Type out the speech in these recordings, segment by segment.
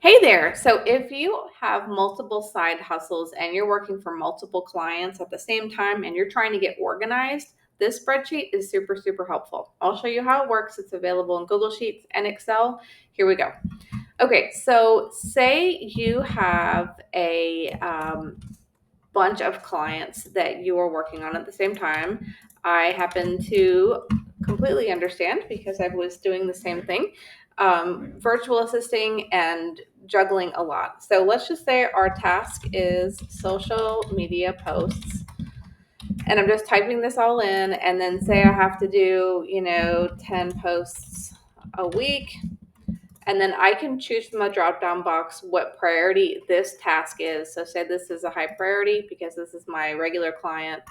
Hey there. So, if you have multiple side hustles and you're working for multiple clients at the same time and you're trying to get organized, this spreadsheet is super, super helpful. I'll show you how it works. It's available in Google Sheets and Excel. Here we go. Okay, so say you have a bunch of clients that you are working on at the same time. I happen to completely understand because I was doing the same thing, virtual assisting and juggling a lot. So let's just say our task is social media posts. And I'm just typing this all in, and then say I have to do, 10 posts a week. And then I can choose from the drop down box what priority this task is. So, say this is a high priority because this is my regular client.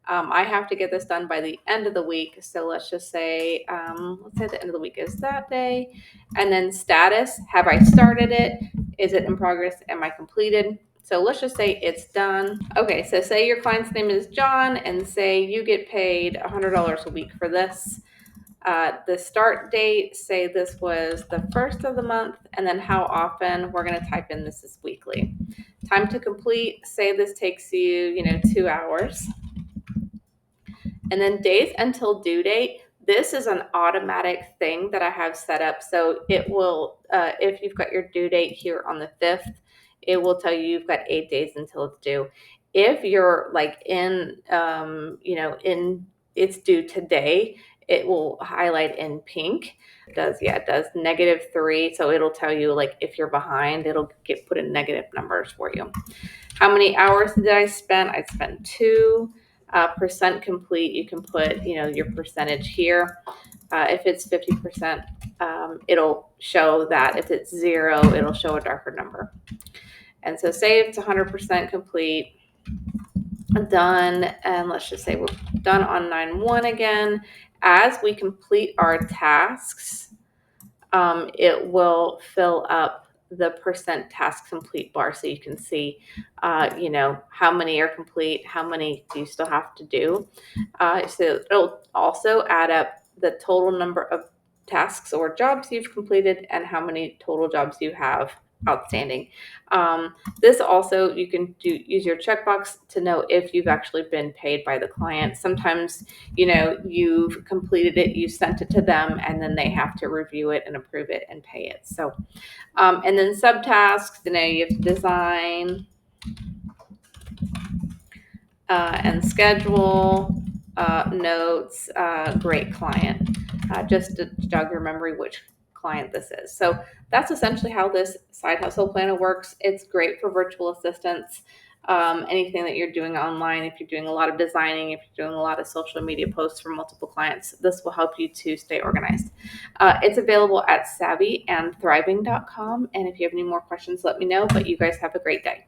I have to get this done by the end of the week. So let's just say, the end of the week is that day. And then status, have I started it? Is it in progress? Am I completed? So let's just say it's done. Okay, so say your client's name is John and say you get paid $100 a week for this. The start date, say this was the first of the month, and then how often, we're going to type in this is weekly. Time to complete, say this takes you, 2 hours. And then days until due date, this is an automatic thing that I have set up. So it will, if you've got your due date here on the 5th, it will tell you you've got 8 days until it's due. If you're like it's due today, it will highlight in pink. It does -3. So it'll tell you like if you're behind, it'll get put in negative numbers for you. How many hours did I spend? I spent 2. Percent complete, you can put, your percentage here. If it's 50%, it'll show that. If it's 0, it'll show a darker number. And so say it's 100% complete, done, and let's just say we're done on 9/1 again. As we complete our tasks, it will fill up the percent task complete bar so you can see, how many are complete, how many do you still have to do. So it'll also add up the total number of tasks or jobs you've completed and how many total jobs you have outstanding. This also, you can use your checkbox to know if you've actually been paid by the client. Sometimes, you've completed it, you sent it to them, and then they have to review it and approve it and pay it. So, and then subtasks, you have to design and schedule, notes, great client, just to jog your memory which client this is. So that's essentially how this side hustle planner works. It's great for virtual assistants. Anything that you're doing online, if you're doing a lot of designing, if you're doing a lot of social media posts for multiple clients, this will help you to stay organized. It's available at savvyandthriving.com. And if you have any more questions, let me know. But you guys have a great day.